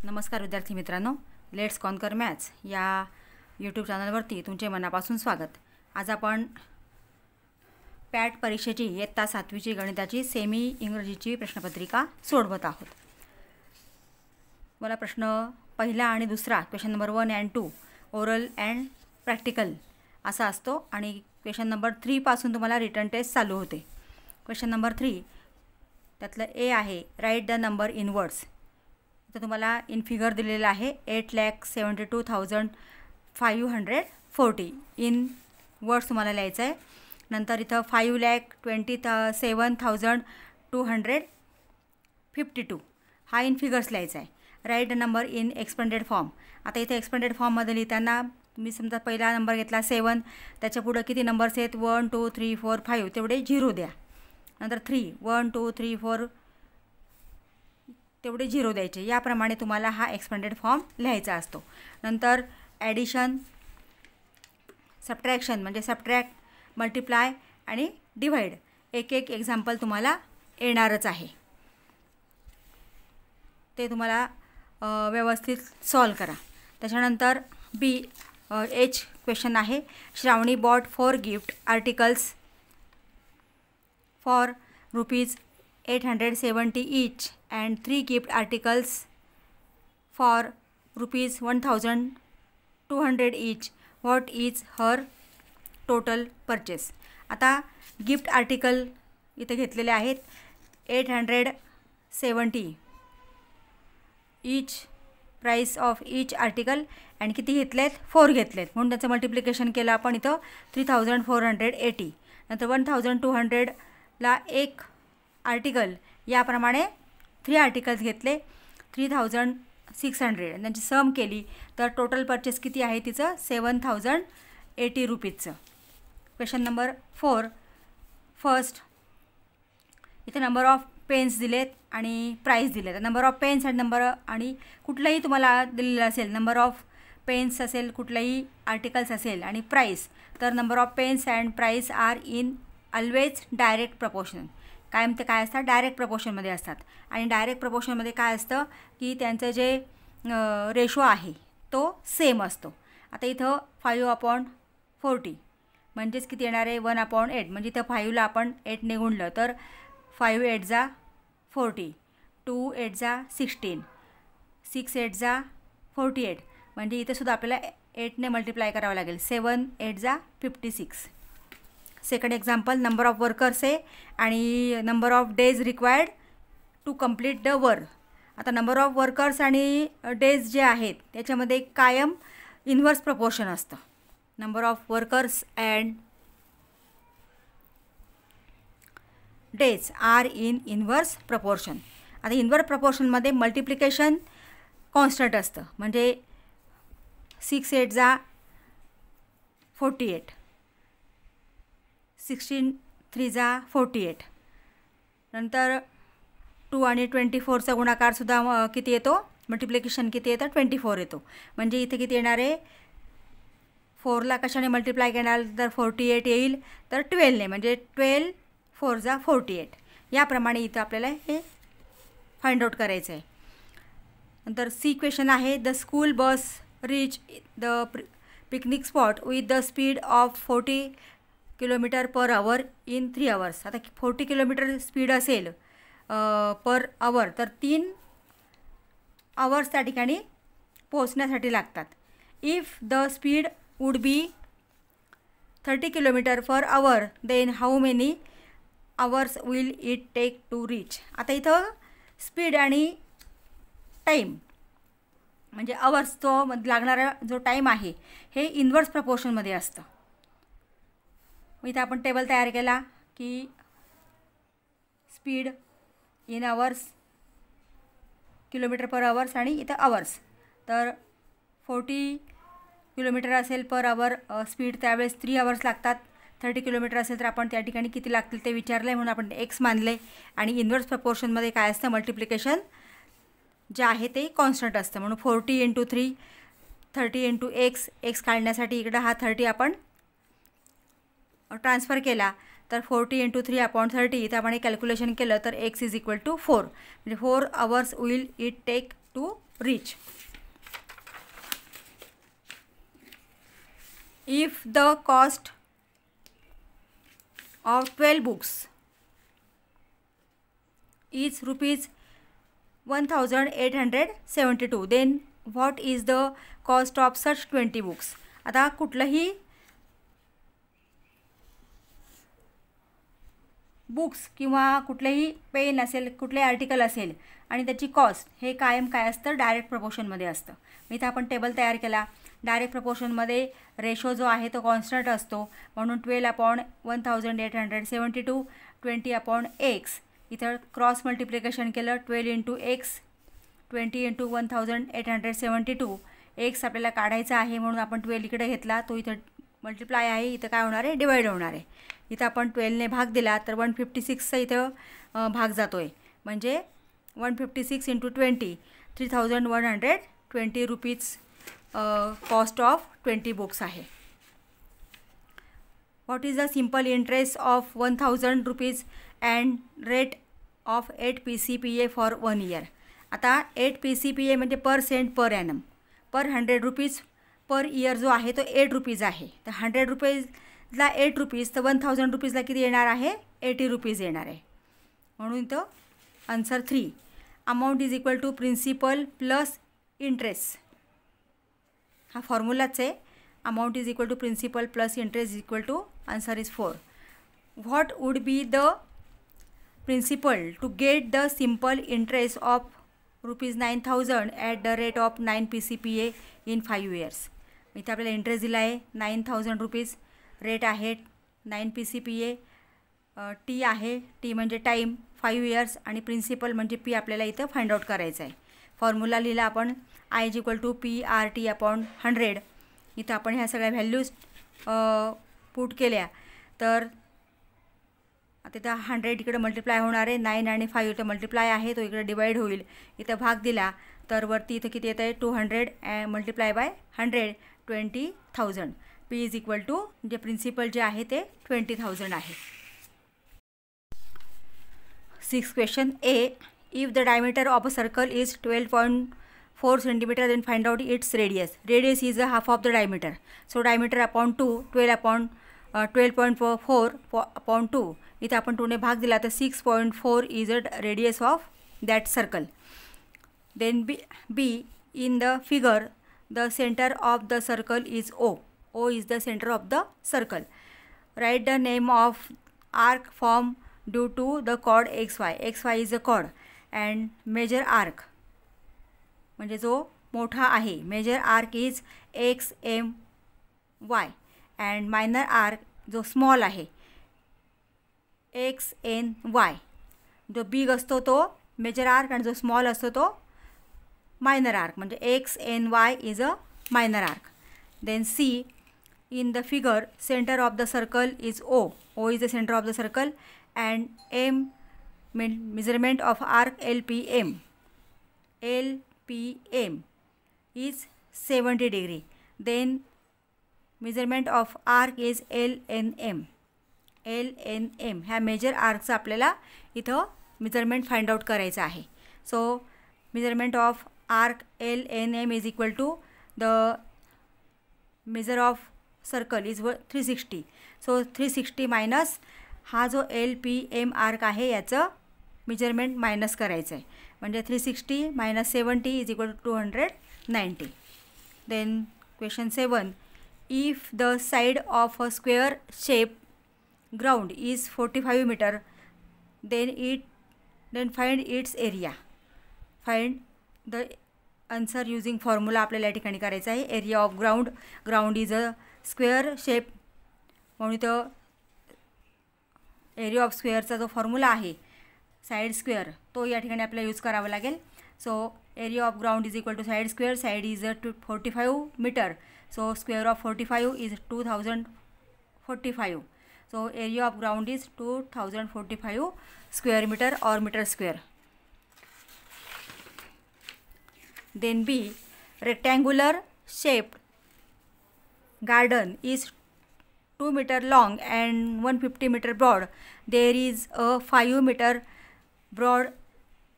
नमस्कार विद्यार्थी मित्रांनो, लेट्स कॉन्कर मॅथ्स या यूट्यूब चॅनलवरती तुमचे मनापासून स्वागत। आज आपण पॅट परीक्षेची इयत्ता 7वीची गणिताची सेमी इंग्रजीची प्रश्नपत्रिका सोडवत आहोत। मला प्रश्न पहिला आणि दुसरा question number 1 and 2 oral and practical असा असतो आणि क्वेश्चन नंबर 3 पासून तुम्हाला रिटन टेस्ट चालू होते। क्वेश्चन नंबर 3 त्यातलं ए आहे, write the number in words. तर तुम्हाला इन फिगर दिलेला आहे 8,72,540 इन वर्ड्स तुम्हाला लिहायचं आहे। नंतर इथं 5,27,252 हा इन फिगर्स लिहायचा आहे। Write the number in expanded form. आता इथे एक्सपेंडेड फॉर्ममध्ये लिहिताना मी समजा पहिला नंबर घेतला 7, त्याच्या पुढे किती नंबर्स आहेत 1 2 3 4 5 तेवढे 0 द्या। नंतर 3 1 2 3 4 तेवढे 0 द्यायचे। याप्रमाणे तुम्हाला हा एक्सपेंडेड फॉर्म लिहायचा असतो। नंतर ॲडिशन, सबट्रॅक्शन म्हणजे सबट्रॅक्ट, मल्टिप्लाय आणि डिवाइड एक एक एक्झाम्पल तुम्हाला येणारच आहे, ते तुम्हाला व्यवस्थित सॉल्व करा। त्याच्यानंतर बी एच क्वेश्चन आहे, Shravani bought 4 gift articles for ₹870 each and 3 gift articles for ₹1,200 each. What is her total purchase? आता गिफ्ट आर्टिकल इथे घेतलेले आहेत 870 each price of each article आणि किती घेतलेत 4 घेतलेत म्हणून त्याचं मल्टिप्लिकेशन केलं आपण इथं 3,480। नंतर 1,200ला एक आर्टिकल, याप्रमाणे 3 आर्टिकल्स घेतले 3,600 त्यांची सम केली तर टोटल परचेस किती आहे तिचं 7,080 रुपीजचं। क्वेश्चन नंबर 4 फर्स्ट इथे नंबर ऑफ पेन्स दिलेत आणि प्राईस दिलेत। नंबर ऑफ पेन्स आणि आणि कुठलंही तुम्हाला दिलेलं असेल, नंबर ऑफ पेन्स असेल, कुठलंही आर्टिकल्स असेल आणि प्राईस, तर number of pens and price are in always direct proportion. कायम ते काय असतात डायरेक्ट प्रपोर्शनमध्ये असतात आणि डायरेक्ट प्रपोर्शनमध्ये काय असतं की त्यांचं जे रेशो आहे तो सेम असतो। आता इथं 5/40 म्हणजेच किती येणार आहे 1/8 म्हणजे इथं 5ला आपण 8ने गुणलं तर 5 8 जा 40, 2 8 जा 16, 6 8 जा 48 म्हणजे इथं सुद्धा आपल्याला 8ने मल्टिप्लाय करावं लागेल 7 8 जा 56। Second example, number of workers आहे आणि number of days required to complete the work. आता नंबर ऑफ वर्कर्स आणि डेज जे आहेत त्याच्यामध्ये कायम इन्व्हर्स प्रपोर्शन असतं। Number of workers and days are in inverse proportion. आता इन्व्हर्स प्रपोर्शनमध्ये मल्टिप्लिकेशन कॉन्स्टंट असतं म्हणजे 6 8 जा 48, 16 3 जा 48, नंतर 2 आणि 24चा गुणाकारसुद्धा किती येतो, मल्टिप्लिकेशन किती येतं 24 येतो म्हणजे इथे किती येणार आहे 4ला कशाने मल्टिप्लाय करणार तर 48 येईल तर 12ने म्हणजे 12 4 जा 48। याप्रमाणे इथं आपल्याला हे फाइंड आउट करायचं आहे। नंतर सी क्वेश्चन आहे, the school bus reach the picnic spot with the speed of 40 km/h in 3 hours। आता 40 किलोमीटर स्पीड असेल पर आवर तर 3 आवर्स त्या ठिकाणी पोहोचण्यासाठी लागतात। If the speed would be 30 km/h then how many hours will it take to reach. आता इथं speed आणि टाईम म्हणजे आवर्स तो लागणारा जो टाईम आहे हे इन्व्हर्स प्रपोर्शनमध्ये असतं। इथं आपण टेबल तयार केला की स्पीड इन आवर्स, km/h आणि इथं आवर्स, तर 40 किलोमीटर असेल पर आवर स्पीड त्यावेळेस 3 आवर्स लागतात। 30 किलोमीटर असेल तर आपण त्या ठिकाणी किती लागतील ते विचारलं आहे म्हणून आपण एक्स मानले आणि इन्व्हर्स प्रपोर्शनमध्ये काय असतं मल्टिप्लिकेशन जे आहे ते कॉन्स्टंट असतं म्हणून 40 × 3 30 × एक्स काढण्यासाठी इकडं हा 30 आपण ट्रान्सफर केला तर 40 × 3/30 इथं आपण कॅल्क्युलेशन केलं तर x = 4 म्हणजे 4 hours will it take to reach. If the cost of 12 books is rupees 1872, then what is the cost of such 20 books? आता कुठलंही बुक्स किंवा कुठलेही पेन असेल, कुठले आर्टिकल असेल आणि त्याची कॉस्ट हे कायम काय असतं, डायरेक्ट प्रपोर्शनमध्ये असतं. मी इथं आपण टेबल तयार केला. डायरेक्ट प्रपोर्शनमध्ये रेशो जो आहे तो कॉन्स्टंट असतो, म्हणून 12/1872 20/x. इथं क्रॉस मल्टिप्लिकेशन केलं, 12 × x 20 × 1872. एक्स आपल्याला काढायचा आहे म्हणून आपण 12 इकडे घेतला, तो इथं मल्टिप्लाय आहे, इथं काय होणार आहे, डिवाइड होणार आहे. इथं आपण 12ने भाग दिला तर 156चा इथं भाग जातो आहे, म्हणजे 156 × 20 3120 रुपीज कॉस्ट ऑफ 20 बुक्स आहे. What is the simple interest of 1000 rupees and rate of 8 PCPA for 1 year. आता 8 PCPA म्हणजे पर सेंट पर ॲनम, पर 100 रुपीज पर इयर जो आहे तो 8 रुपीज आहे. तर 100 रुपीजला 8 रुपीज, तर 1000 रुपीजला किती येणार आहे, 80 रुपीज येणार आहे. म्हणून इथं answer 3. Amount is equal to principal plus interest. हा फॉर्म्युलाच आहे. Amount is equal to principal plus interest is equal to answer is 4. What would be the principal to get the simple interest of ₹9,000 at the rate of 9 PCPA in 5 years. इथे आपल्याला interest दिला आहे 9,000 rupees, rate आहे 9 PCPA, T आहे, T म्हणजे time 5 years, आणि principal म्हणजे P आपल्याला इथं फाइंड आउट करायचं आहे. फॉर्म्युला लिहिला आपण I is equal to PRT/100. इथं आपण ह्या सगळ्या व्हॅल्यूज पुट केल्या तर आता इथं 100 इकडे मल्टिप्लाय होणार आहे, 9 आणि 5 इथं मल्टिप्लाय आहे, तो इकडे डिवाइड होईल. इथं भाग दिला तर वरती इथं किती येतं आहे, 200 multiply by 100 20,000. P is equal to जे प्रिन्सिपल जे आहे ते 20,000 आहे. 6th question A. If the diameter of a circle is 12.4 cm, then find out its radius. Radius is a half of the diameter. So diameter upon 2, 12.4/2. इथे आपण 2ने भाग दिला तर 6.4 is a radius of that circle. Then B. In the figure, the center of the circle is O. O is the center of the circle. Write the name of arc formed due to the chord XY. XY is a chord and major arc म्हणजे जो मोठा आहे, major arc is XMY and minor arc जो small आहे XNY. जो big असतो तो major arc आणि जो स्मॉल असतो तो मायनर आर्क, म्हणजे XNY is a minor arc. Then C. In the figure, center of the circle is O. O is the center of the circle and M measurement of arc LPM. LPM is 70 degree. Then measurement of arc is LNM. LNM ह्या major आर्कचं आपल्याला इथं measurement find out करायचं आहे. So measurement of arc LNM is equal to the major of circle is 360. So 360 minus हा जो LPM arc आहे याचं मेजरमेंट मायनस करायचं आहे, म्हणजे 360 - 70 is equal to 290. Then question 7. If the side of a square shape ground is 45 metre, then find its area. Find the answer using formula आपल्याला या ठिकाणी करायचा आहे. Area of ground, ground is a square shape, म्हणून इथं area of स्क्वेअरचा जो formula आहे side square तो या ठिकाणी आपल्याला यूज करावा लागेल. So area of ground is equal to side square, side is 45 metre, so square of 45 is 2045. So area of ground is 2045 square metre or metre square. Then B. rectangular shaped garden is 2 meter long and 150 meter broad. There is a 5 meter broad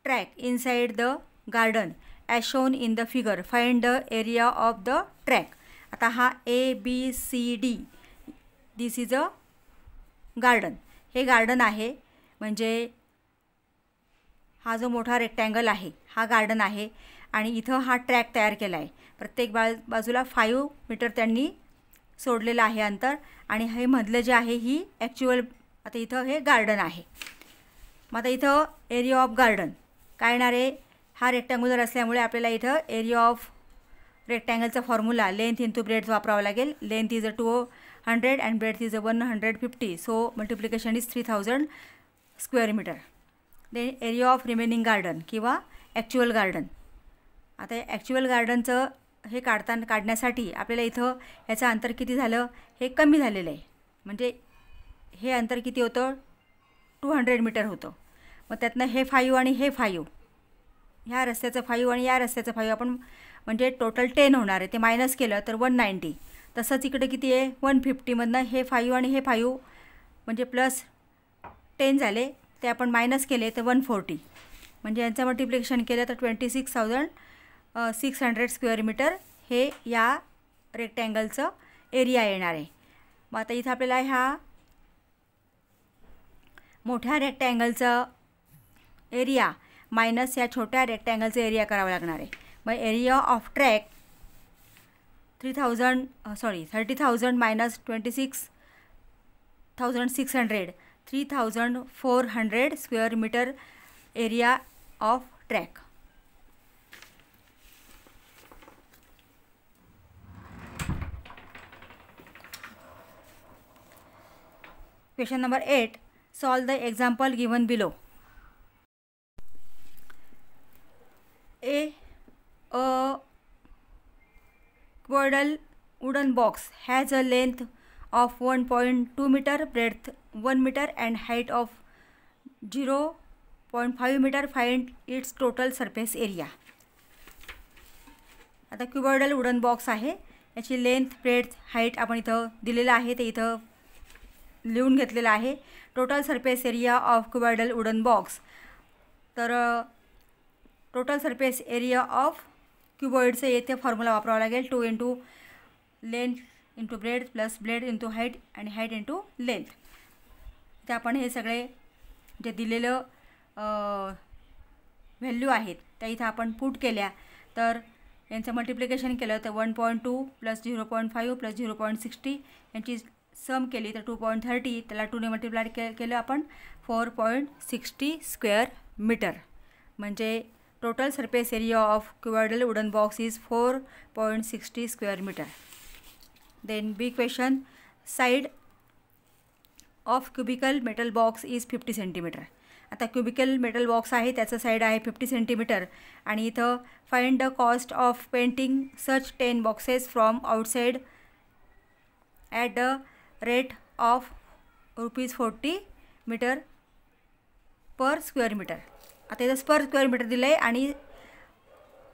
track inside the garden as shown in the figure. Find the area of the track. आता हा ABCD this is a garden. हे garden आहे, म्हणजे हा जो मोठा rectangle आहे हा गार्डन आहे आणि इथं हा ट्रॅक तयार केला आहे. प्रत्येक बाजूला 5 मीटर त्यांनी सोडलेलं आहे अंतर आणि हे मधलं जे आहे ही ॲक्च्युअल. आता इथं हे गार्डन आहे. मग आता इथं एरिया ऑफ गार्डन काय येणार आहे. हा रेक्टँग्युलर असल्यामुळे आपल्याला इथं एरिया ऑफ रेक्टँगलचा फॉर्म्युला लेंथ इंटू ब्रेड्थ वापरावा लागेल. Length is a 200 and breadth is a 150. So multiplication is 3000 square metre. Then area of remaining garden किंवा ॲक्च्युअल गार्डन. आता ॲक्च्युअल गार्डनचं हे काढण्यासाठी आपल्याला इथं ह्याचं अंतर किती झालं, हे कमी झालेलं आहे. म्हणजे हे अंतर किती होतं, 200 मीटर होतं. मग त्यातनं हे 5 आणि हे 5, ह्या रस्त्याचं 5 आणि या रस्त्याचं 5 आपण म्हणजे टोटल 10 होणार आहे. ते मायनस केलं तर 190. तसंच इकडे किती आहे 150. मधनं हे 5 आणि हे 5 म्हणजे प्लस 10 झाले, ते आपण मायनस केले तर 140. म्हणजे यांचं मल्टिप्लिकेशन केलं तर 26,600 स्क्वेअर मीटर हे या रेक्टँगलचं एरिया येणार आहे. मग आता इथं आपल्याला ह्या मोठ्या रेक्टँगलचं एरिया मायनस या छोट्या रेक्टँगलचं एरिया करावं लागणार आहे. मग area of track 30,000 minus 26,600 3,400 square metre area of track. Question number 8. Solve the example given below. A cuboidal wooden box has a length of 1.2 meter, breadth 1 meter and height of 0.5 meter. Find its total surface area. आता क्युबॉइडल wooden box आहे, याची length breadth height आपण इथं दिलेलं आहे, ते इथं लिहून घेतलेलं आहे. Total surface area of cuboidal wooden box. तर टोटल सरफेस एरिया ऑफ क्युबॉइडचं येथे फॉर्म्युला वापरावा लागेल. 2 into length into breadth plus breadth into height आणि हाईट इंटू लेंथ. ते आपण हे सगळे जे दिलेलं व्हॅल्यू आहेत त्या इथं आपण पुट केल्या तर यांचं मल्टिप्लिकेशन केलं तर 1.2 प्लस 0.5 प्लस 0.60 यांची सम केली तर 2.30. त्याला 2ने मल्टिप्लाय केलं आपण 4.60 स्क्वेअर मीटर. म्हणजे total surface area of cuboidal wooden box is 4.60 square metre. Then B question. Side of cubical metal box is 50 centimetre. आता क्युबिकल मेटल बॉक्स आहे त्याचं साईड आहे 50 सेंटीमीटर आणि इथं find the cost of painting such 10 boxes from outside at the rate of ₹40 metre per square metre. आता इथं पर square metre दिलं आहे आणि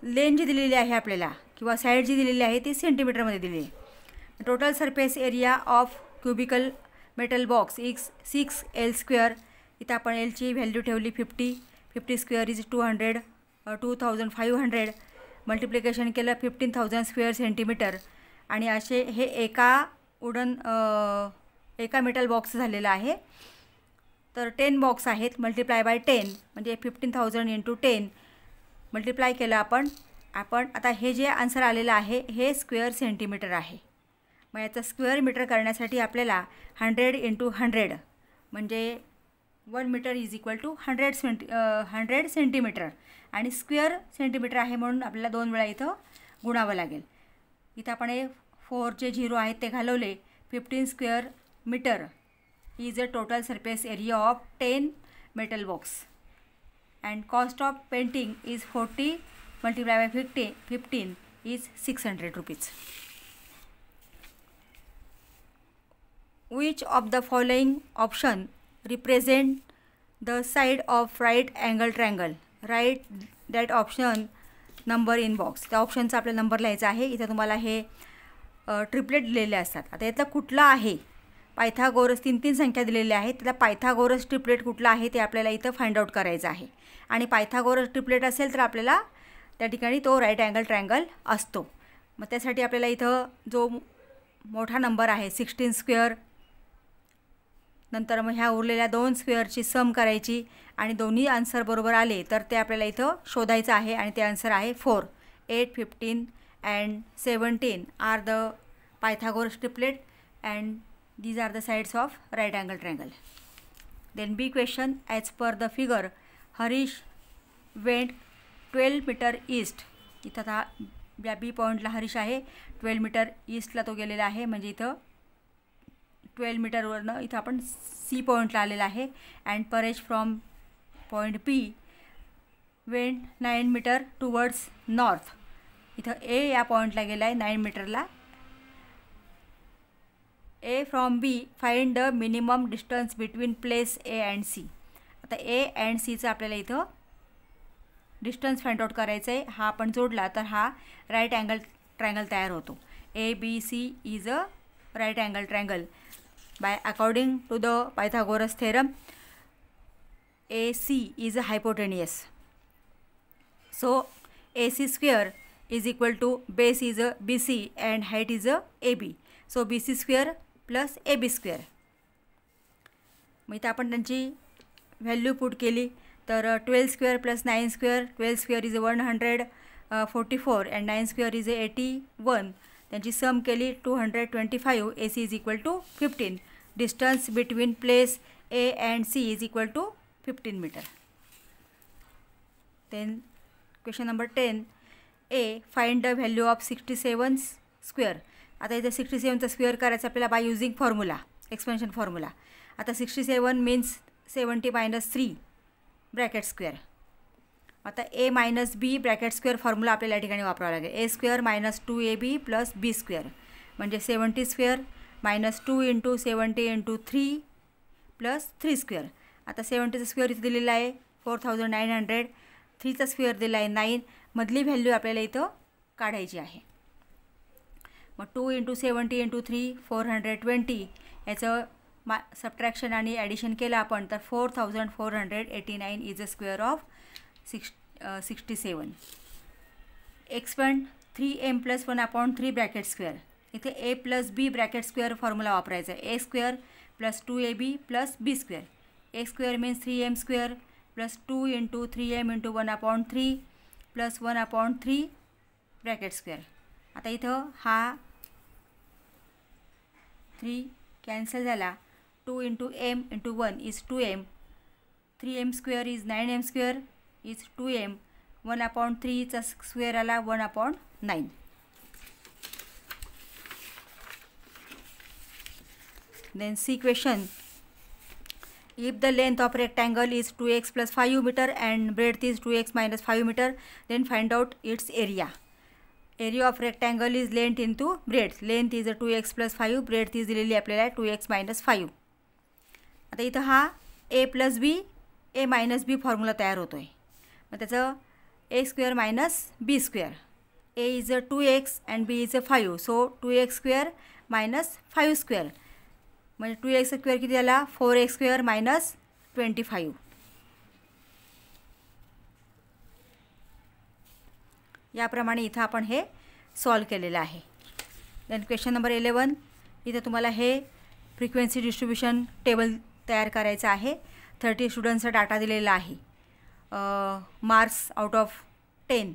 लेन जी दिलेली आहे आपल्याला किंवा साईड जी दिलेली आहे ती सेंटीमीटरमध्ये दिली आहे. Total surface area of cubical metal box is 6L square. इथं आपण एलची व्हॅल्यू ठेवली 50 स्क्वेअर इज 2,500. मल्टिप्लिकेशन केलं 15,000 स्क्वेअर सेंटीमीटर आणि असे हे एका मेटल बॉक्स झालेला आहे. तर 10 बॉक्स आहेत मल्टिप्लाय बाय 10 म्हणजे 15,000 इंटू 10 मल्टिप्लाय केलं आपण. आता हे जे आन्सर आलेलं आहे हे स्क्वेअर सेंटीमीटर आहे. मग याचं स्क्वेअर मीटर करण्यासाठी आपल्याला 100 इंटू 100 म्हणजे 1 metre is equal to 100 centimetre आणि स्क्वेअर सेंटीमीटर आहे म्हणून आपल्याला 2 वेळा इथं गुणावं लागेल. इथं आपण हे 4 जे 0 आहेत ते घालवले. 15 square metre is a total surface area of 10 metal box and cost of painting is 40 multiply by 15 is ₹600. Which of the following option represent the side of right angle triangle? Write that option number in box. त्या ऑप्शनचा आपल्याला number लिहायचा आहे. इथं तुम्हाला हे triplet दिलेले असतात. आता यातला कुठला आहे पायथागोरस 3 संख्या दिलेल्या आहेत. त्याला पायथागोरस ट्रिपलेट कुठला आहे ते आपल्याला इथं फाइंड आउट करायचं आहे. आणि पायथागोरस ट्रिपलेट असेल तर आपल्याला त्या ठिकाणी तो राईट अँगल ट्रायंगल असतो. मग त्यासाठी आपल्याला इथं जो मोठा नंबर आहे 16 स्क्वेअर, नंतर मग ह्या उरलेल्या 2 स्क्वेअरची सम करायची आणि दोन्ही आन्सर बरोबर आले तर ते आपल्याला इथं शोधायचं आहे आणि ते आन्सर आहे 4. 8, 15 and 17 are the Pythagoras triplet and these are the sides of right angle triangle. Then B question, as per the figure Harish went 12 meter east. इथं हा या बी पॉईंटला हरीश आहे, 12 मीटर ईस्टला तो गेलेला आहे, म्हणजे इथं 12 मीटरवरनं इथं आपण सी पॉईंटला आलेला आहे. And Paresh from point B went 9 metre towards north. इथं ए या पॉईंटला गेला आहे 9 मीटरला. A from B find the minimum distance between place A and C. आता ए अँड सीचं आपल्याला इथं डिस्टन्स फाइंड आउट करायचं आहे. हा आपण जोडला तर हा राईट अँगल ट्रायंगल तयार होतो. A B C is a right angle triangle by according to the Pythagoras theorem. A C is a hypotenuse. So A C square is equal to base is a B C and height is a A B. So B C square plus A B square. मग इथं आपण त्यांची value put केली तर 12 square plus 9 square. 12 square is 144 and 9 square is 81. त्यांची sum केली 225. A C is equal to 15. Distance between place A and C is equal to 15 metre. Then question number 10. A find the value of 67 square. आता इथे 67चा square करायचं आपल्याला by using formula, expansion formula. आता 67 means 70 - 3 bracket square. आता A minus B bracket square formula आपल्याला या ठिकाणी वापरावा लागेल. A square minus 2ab plus B square म्हणजे 70 स्क्वेअर मायनस 2 × 70 × 3 प्लस 3 स्क्वेअर. आता 70चा स्क्वेअर इथं दिलेला आहे 4900. 3चा स्क्वेअर दिला आहे 9. मधली व्हॅल्यू आपल्याला इथं काढायची आहे. मग 2 × 70 × 3 420. याचं सबट्रॅक्शन आणि ॲडिशन केलं आपण तर 4489 is a square of 67. Expand 3m + 1/3 bracket square. इथे A plus B bracket square formula वापरायचा आहे. A square plus 2ab plus B square. A square means 3m square plus 2 × 3m × 1/3 प्लस 1/3 ब्रॅकेट स्क्वेअर. आता इथं हा 3 कॅन्सल झाला. 2 × m × 1 is 2m. 3m square is 9m square is 2m. 1/3चा square आला 1/9. Then C question. If the length of rectangle is 2x + 5 metre and breadth is 2x - 5 metre then find out its area. Area of rectangle is length into breadth. Length is 2x + 5. Breadth is दिलेली आपल्याला 2x - 5. आता इथं हा A plus B A minus B formula तयार होतो आहे. मग त्याचं A square minus B square. A is 2x and B is 5. So 2x square minus 5 square म्हणजे 2x स्क्वेअर किती झाला 4x स्क्वेअर मायनस 25. याप्रमाणे इथं आपण हे सॉल्व केलेलं आहे. Then question number 11. इथं तुम्हाला हे फ्रिक्वेन्सी डिस्ट्रीब्युशन टेबल तयार करायचं आहे. 30 स्टुडंट्सचा डाटा दिलेला आहे. Marks out of 10.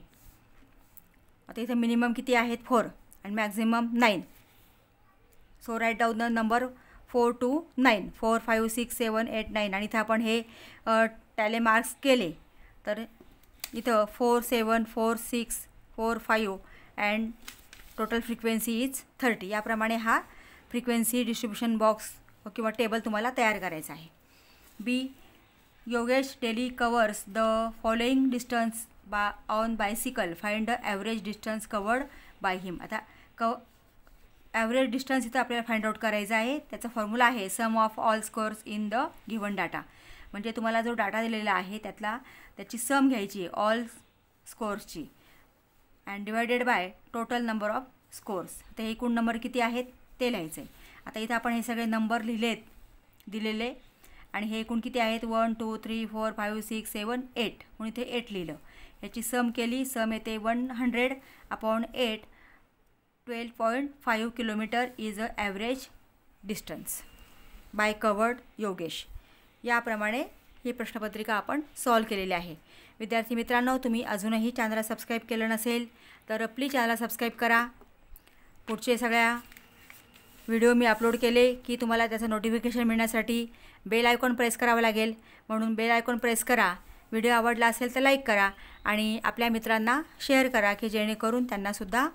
आता इथं मिनिमम किती आहेत 4 आणि maximum 9. So write down the number 4 to 9. 4, 5, 6, 7, 8, 9 आणि इथं आपण हे टॅले मार्क्स केले तर इथं 4, 7, 4, 6, 4, 5 अँड टोटल फ्रिक्वेन्सी इज 30. याप्रमाणे हा फ्रिक्वेन्सी डिस्ट्रीब्युशन बॉक्स किंवा टेबल तुम्हाला तयार करायचा आहे. B. Yogesh daily covers the following distance on bicycle. Find the average distance covered by him. आता ॲव्हरेज डिस्टन्स इथं आपल्याला फाइंड आउट करायचा आहे. त्याचा फॉर्म्युला आहे sum of all scores in the given data. म्हणजे तुम्हाला जो डाटा दिलेला आहे त्याची सम घ्यायची आहे ऑल स्कोअर्सची and divided by total number of scores. आता एकूण नंबर किती आहेत ते लिहायचं आहे. आता इथं आपण हे सगळे नंबर दिलेले आणि हे एकूण किती आहेत 1, 2, 3, 4, 5, 6, 7, 8 म्हणून इथे 8 लिहिलं. याची सम केली, सम येते 100/8, 12.5 kilometre is a average distance by covered Yogesh. याप्रमाणे ही प्रश्नपत्रिका आपण सॉल्व केलेली आहे. विद्यार्थी मित्रांनो, तुम्ही अजूनही चॅनलला सबस्क्राईब केलं नसेल तर प्लीज चॅनलला सबस्क्राईब करा. पुढचे सगळ्या व्हिडिओ मी अपलोड केले की तुम्हाला त्याचं नोटिफिकेशन मिळण्यासाठी बेल आयकॉन प्रेस करावं लागेल. म्हणून बेल आयकॉन प्रेस करा. व्हिडिओ आवडला असेल तर लाईक करा आणि आपल्या मित्रांना शेअर करा की जेणेकरून त्यांनासुद्धा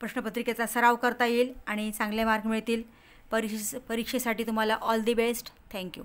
प्रश्नपत्रिकेचा सराव करता येईल आणि चांगले मार्क मिळतील. परीक्षेसाठी तुम्हाला ऑल दी बेस्ट. थँक्यू.